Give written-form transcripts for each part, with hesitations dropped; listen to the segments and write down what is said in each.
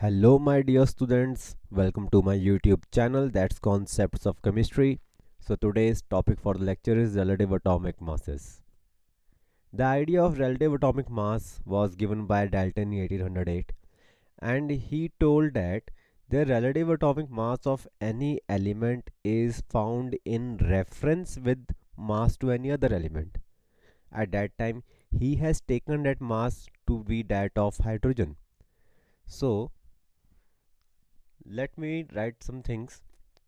Hello, my dear students. Welcome to my YouTube channel that's Concepts of Chemistry. So, today's topic for the lecture is relative atomic masses. The idea of relative atomic mass was given by Dalton in 1808, and he told that the relative atomic mass of any element is found in reference with mass to any other element. At that time, he has taken that mass to be that of hydrogen. So, let me write some things.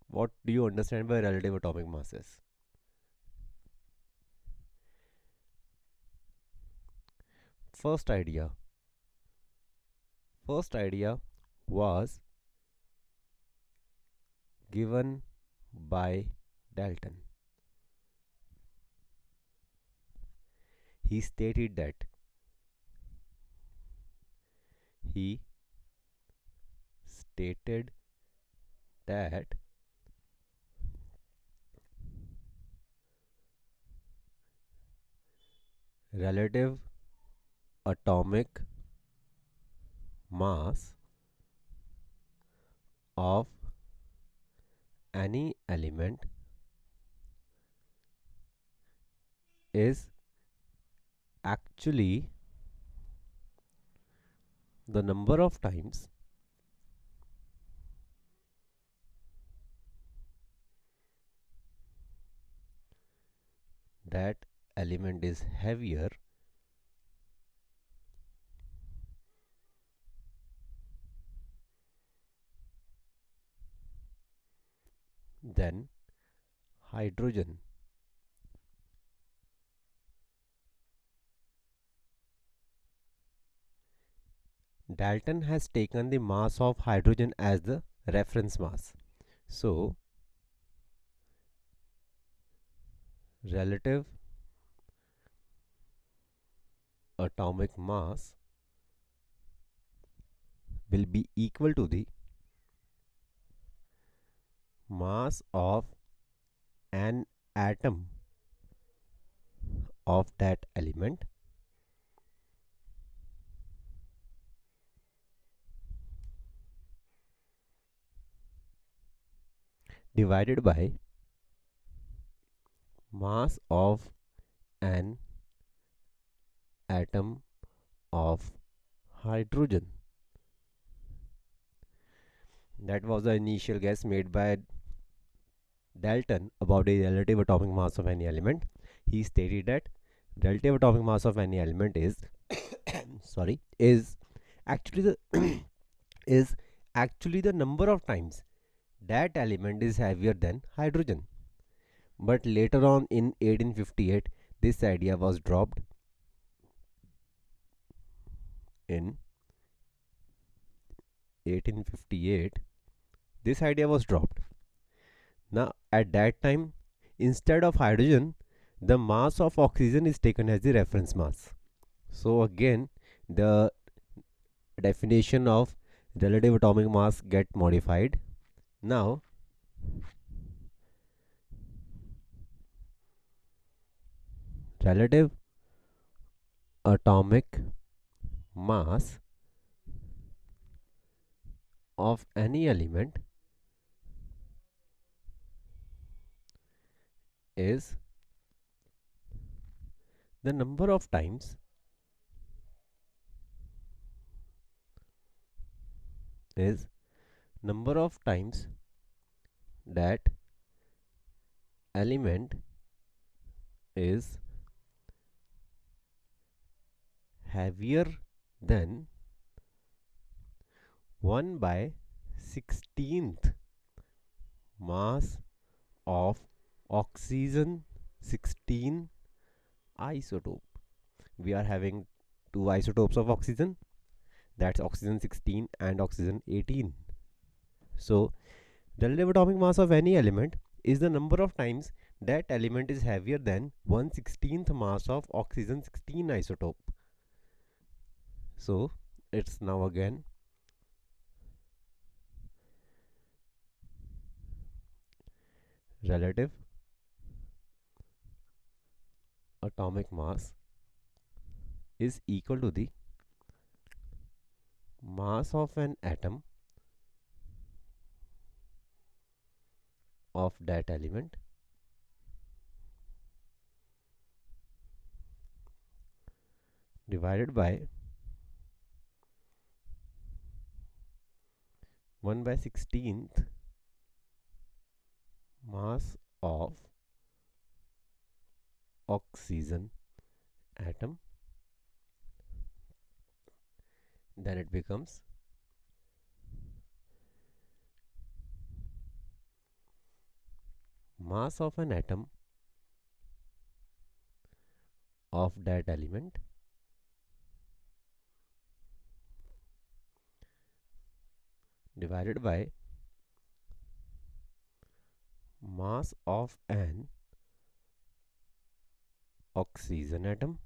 What do you understand by relative atomic masses? First idea. First idea was given by Dalton. He stated that he stated that relative atomic mass of any element is actually the number of times that element is heavier than hydrogen. Dalton has taken the mass of hydrogen as the reference mass. So, relative atomic mass will be equal to the mass of an atom of that element divided by mass of an atom of hydrogen. That was the initial guess made by Dalton about the relative atomic mass of any element. He stated that relative atomic mass of any element is is actually the is actually the number of times that element is heavier than hydrogen. But later on in 1858, this idea was dropped. In 1858, this idea was dropped. Now, at that time, instead of hydrogen, the mass of oxygen is taken as the reference mass. So, again, the definition of relative atomic mass get modified. Now, relative atomic mass of any element is the number of times is number of times that element is heavier than 1 by 16th mass of oxygen 16 isotope. We are having two isotopes of oxygen, that's oxygen 16 and oxygen 18. So, the relative atomic mass of any element is the number of times that element is heavier than 1/16th mass of oxygen 16 isotope. So, it's now again relative atomic mass is equal to the mass of an atom of that element divided by 1/16th mass of oxygen atom, then it becomes mass of an atom of that element divided by mass of an oxygen atom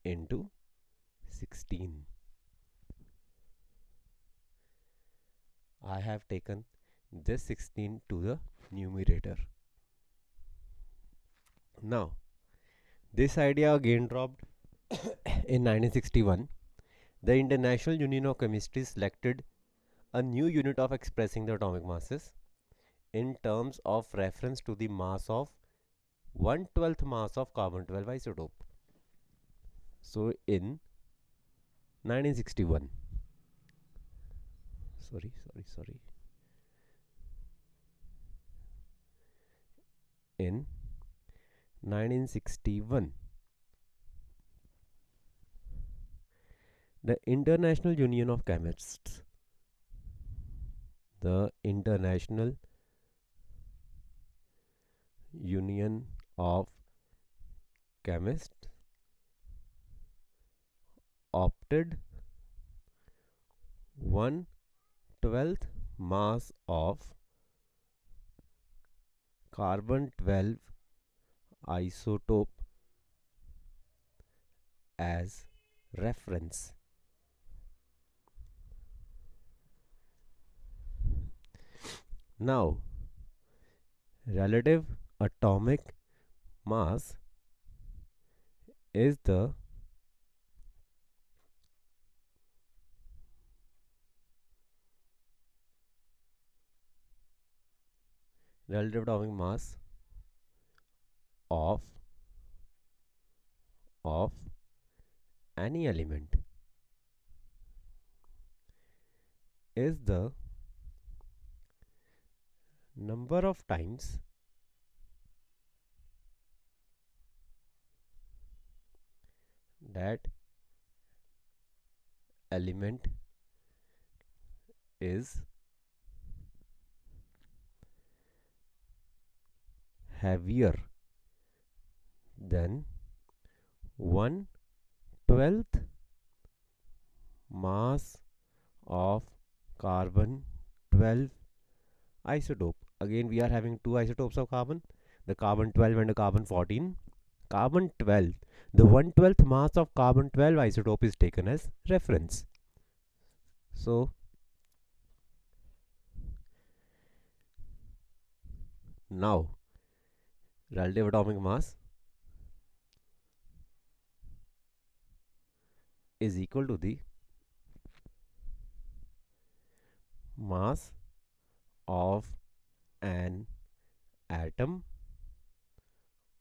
into 16. I have taken this 16 to the numerator. Now, this idea again dropped in 1961. The International Union of Chemistry selected a new unit of expressing the atomic masses in terms of reference to the mass of 1/12th mass of carbon 12 isotope. So in 1961, sorry, in 1961, the International Union of Chemists, the International Union of Chemists opted 1/12th mass of carbon 12 isotope as reference. Now, relative atomic mass is the relative atomic mass of any element is the number of times that element is heavier than 1/12th mass of carbon 12 isotope. Again, we are having two isotopes of carbon, the carbon 12 and the carbon 14. Carbon 12, the 1/12th mass of carbon 12 isotope is taken as reference. So now relative atomic mass is equal to the mass of an atom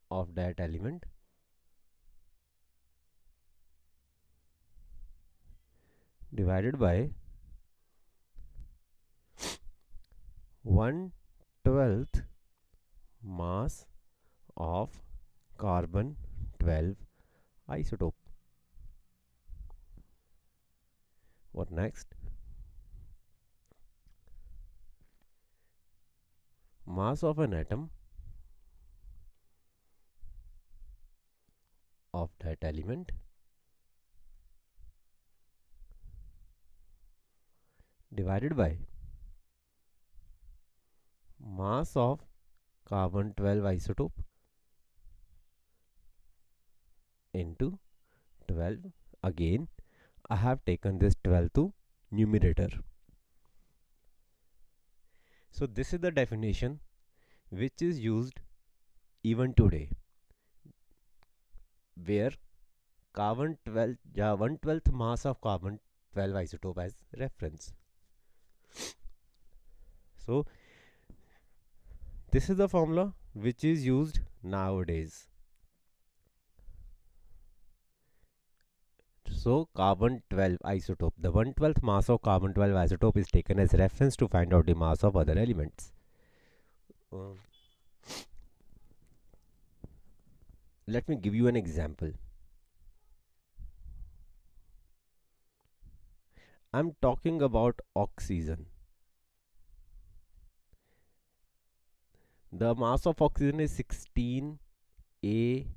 of that element divided by 1/12th mass of carbon 12 isotope. What next? Mass of an atom of that element divided by mass of carbon 12 isotope into 12. Again, I have taken this 12 to numerator. So this is the definition which is used even today, where carbon 12, yeah, 1/12 mass of carbon 12 isotope as reference. So this is the formula which is used nowadays. So carbon 12 isotope, the 1/12 mass of carbon 12 isotope is taken as reference to find out the mass of other elements. Um, Let me give you an example. I'm talking about oxygen. The mass of oxygen is 16 AMU.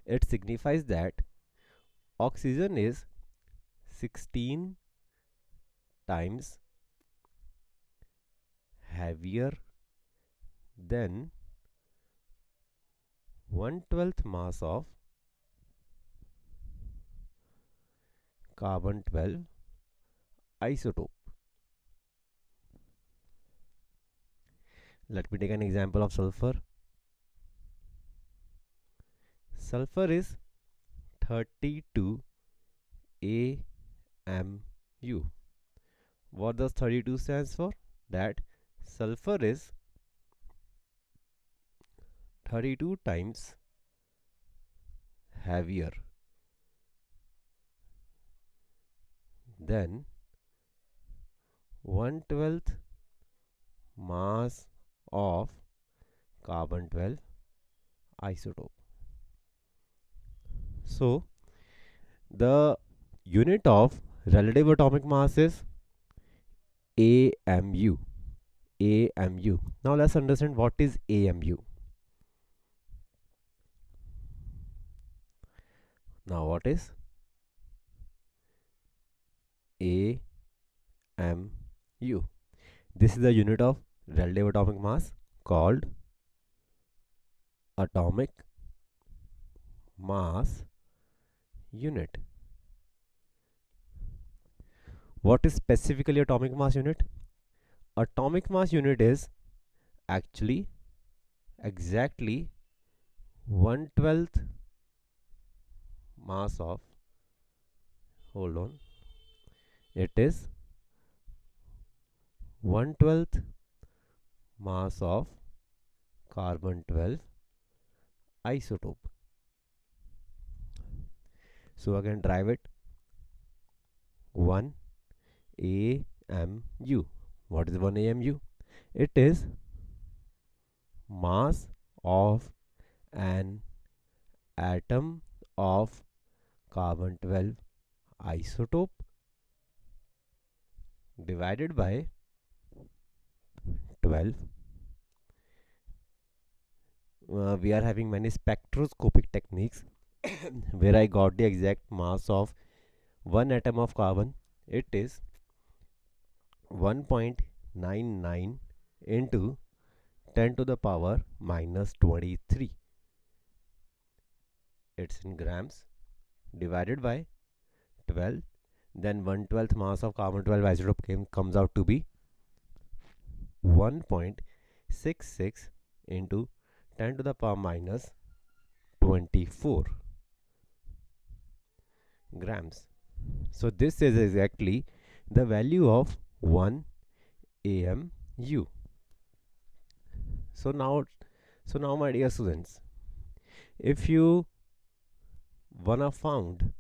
It signifies that oxygen is 16 times heavier than 1/12 mass of carbon 12 isotope. Let me take an example of sulfur. Sulfur is 32 AMU. What does 32 stands for? That sulfur is 32 times heavier than 1/12 mass of carbon 12 isotope. So the unit of relative atomic mass is AMU. AMU. Now let's understand what is AMU. Now what is AMU? This is the unit of relative atomic mass called atomic mass unit. What is specifically atomic mass unit? Atomic mass unit is actually exactly 1/12 mass of, hold on, it is 1/12 mass of carbon 12 isotope. So again drive it. 1 AMU. What is 1 AMU? It is mass of an atom of carbon 12 isotope divided by 12. We are having many spectroscopic techniques where I got the exact mass of one atom of carbon. It is 1.99 into 10 to the power minus 23. It's in grams divided by 12. Then 1/12 mass of carbon 12 isotope comes out to be 1.66 into 10 to the power minus 24 grams. So this is exactly the value of 1 AMU. So now my dear students, if you wanna found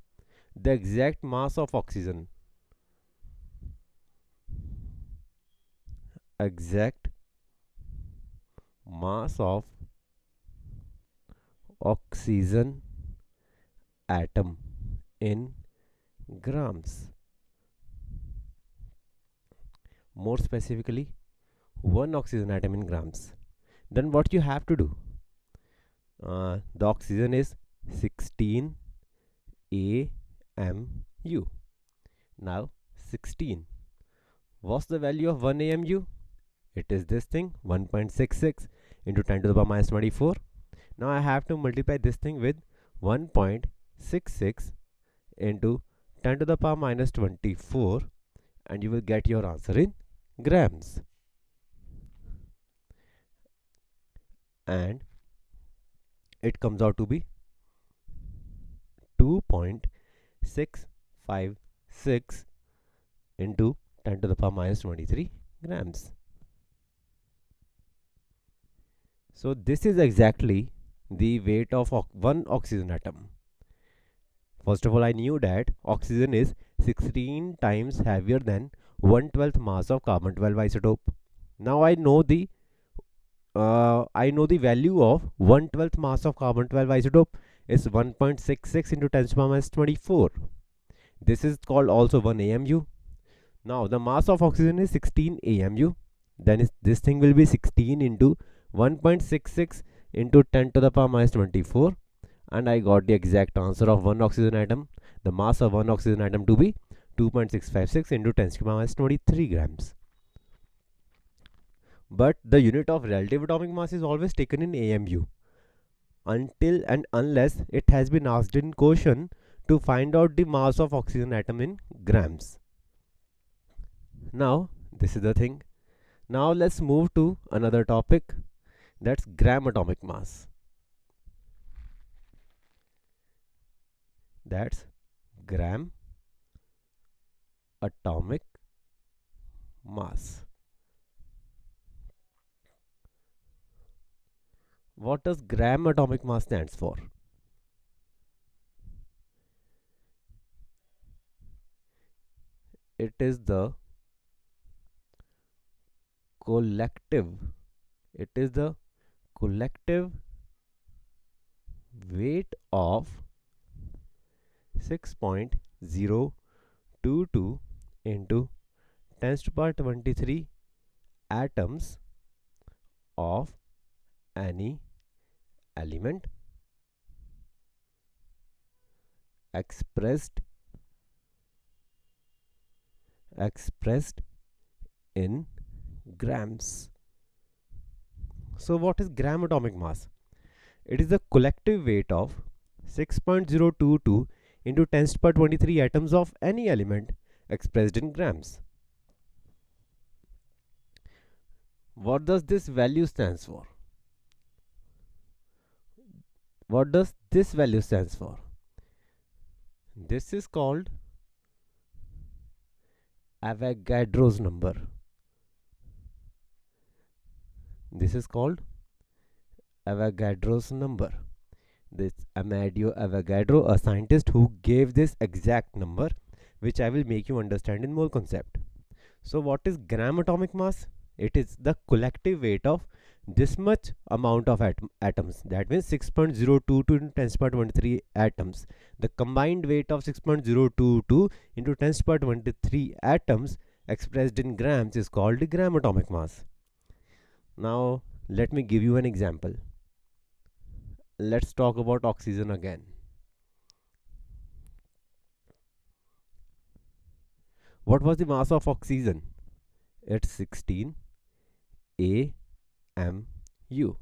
the exact mass of oxygen, exact mass of oxygen atom in grams, more specifically one oxygen atom in grams, then what you have to do, the oxygen is 16 AMU. Now 16, what's the value of 1 AMU? It is this thing, 1.66 into 10 to the power minus 24. Now I have to multiply this thing with 1.66 into 10 to the power minus 24, and you will get your answer in grams. And it comes out to be 2.656 into 10 to the power minus 23 grams. So this is exactly the weight of one oxygen atom. First of all, I knew that oxygen is 16 times heavier than 1/12 mass of carbon 12 isotope. Now I know the value of 1/12 mass of carbon 12 isotope is 1.66 into 10 to the power minus 24. This is called also 1 AMU. Now the mass of oxygen is 16 AMU. Then this thing will be 16 into 1.66 into 10 to the power minus 24, and I got the exact answer of one oxygen atom. The mass of one oxygen atom to be 2.656 into 10 to the power minus 23 grams. But the unit of relative atomic mass is always taken in AMU until and unless it has been asked in question to find out the mass of oxygen atom in grams. Now this is the thing. Now let's move to another topic, that's gram atomic mass. That's gram atomic mass. What does gram atomic mass stands for? It is the collective weight of 6.022 into 10 to the power 23 atoms of any element expressed in grams. So what is gram atomic mass? It is the collective weight of 6.022 into 10 to the power 23 atoms of any element expressed in grams. What does this value stands for? What does this value stands for? This is called Avogadro's number. This is called Avogadro's number. This Amadeo Avogadro, a scientist who gave this exact number, which I will make you understand in mole concept. So what is gram atomic mass? It is the collective weight of this much amount of atoms. That means 6.022 into 10 to the power 23 atoms. The combined weight of 6.022 into 10 to the power 23 atoms expressed in grams is called the gram atomic mass. Now let me give you an example. Let's talk about oxygen again. What was the mass of oxygen? It's 16 AMU.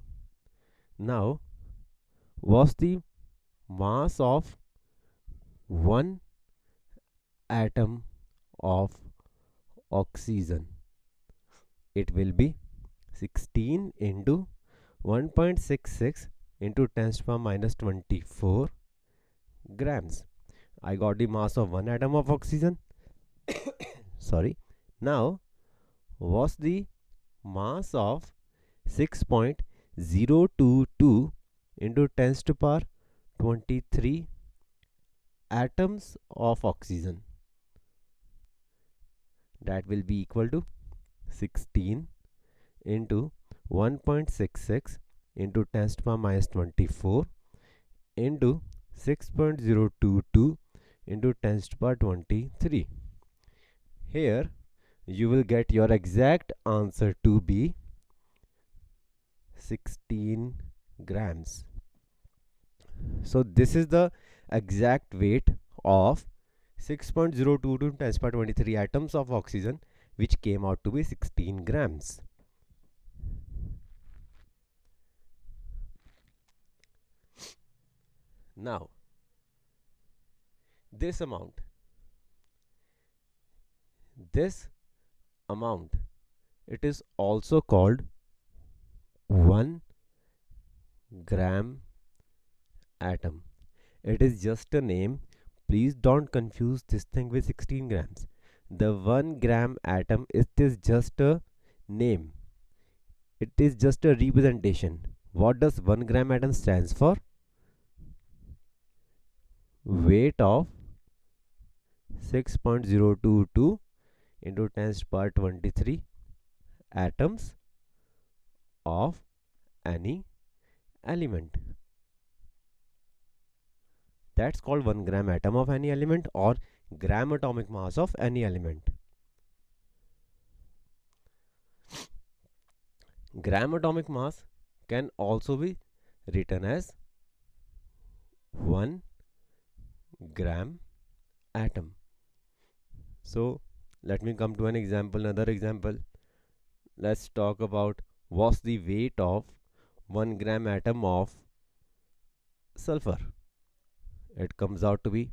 Now, what's the mass of one atom of oxygen? It will be 16 into 1.66 into 10 to the power minus 24 grams. I got the mass of one atom of oxygen. Sorry. Now, what's the mass of 6.022 into 10 to the power 23 atoms of oxygen? That will be equal to 16 into 1.66 into 10 to the power minus 24 into 6.022 into 10 to the power 23. Here you will get your exact answer to be 16 grams. So this is the exact weight of 6.022 to 10 to the power 23 atoms of oxygen, which came out to be 16 grams. Now, this amount, it is also called 1 gram atom. It is just a name. Please don't confuse this thing with 16 grams. The 1 gram atom is just a name. It is just a representation. What does 1 gram atom stands for? Weight of 6.022 into 10 to the power 23 atoms of any element. That's called 1 gram atom of any element or gram atomic mass of any element. Gram atomic mass can also be written as 1 gram atom. So let me come to another example. Let's talk about what's the weight of 1 gram atom of sulfur. It comes out to be,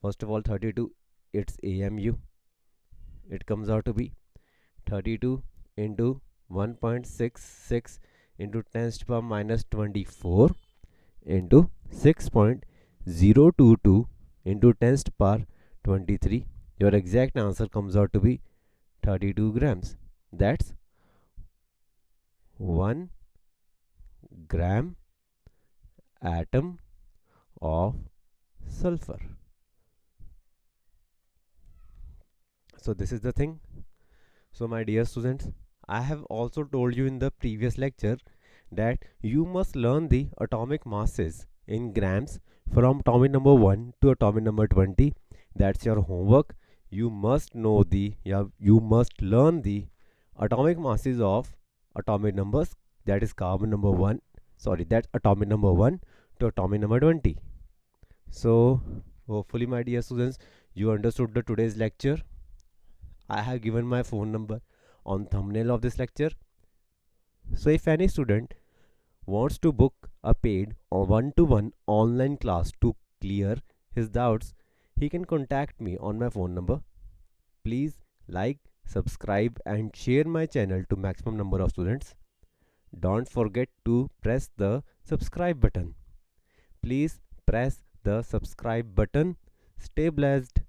first of all, 32, it's AMU. It comes out to be 32 into 1.66 into 10 to the power minus 24 into 6.022 into 10 to the power 23. Your exact answer comes out to be 32 grams. That's 1 gram atom of sulfur. So this is the thing. So my dear students, I have also told you in the previous lecture that you must learn the atomic masses in grams from atomic number 1 to atomic number 20. That's your homework. You must learn the atomic masses of atomic numbers, that is carbon number 1, that's atomic number 1 to atomic number 20. So hopefully my dear students, you understood the today's lecture. I have given my phone number on thumbnail of this lecture. So if any student wants to book a paid or one-to-one online class to clear his doubts, he can contact me on my phone number. Please like, subscribe and share my channel to maximum number of students. Don't forget to press the subscribe button. Please press the subscribe button. Stay blessed.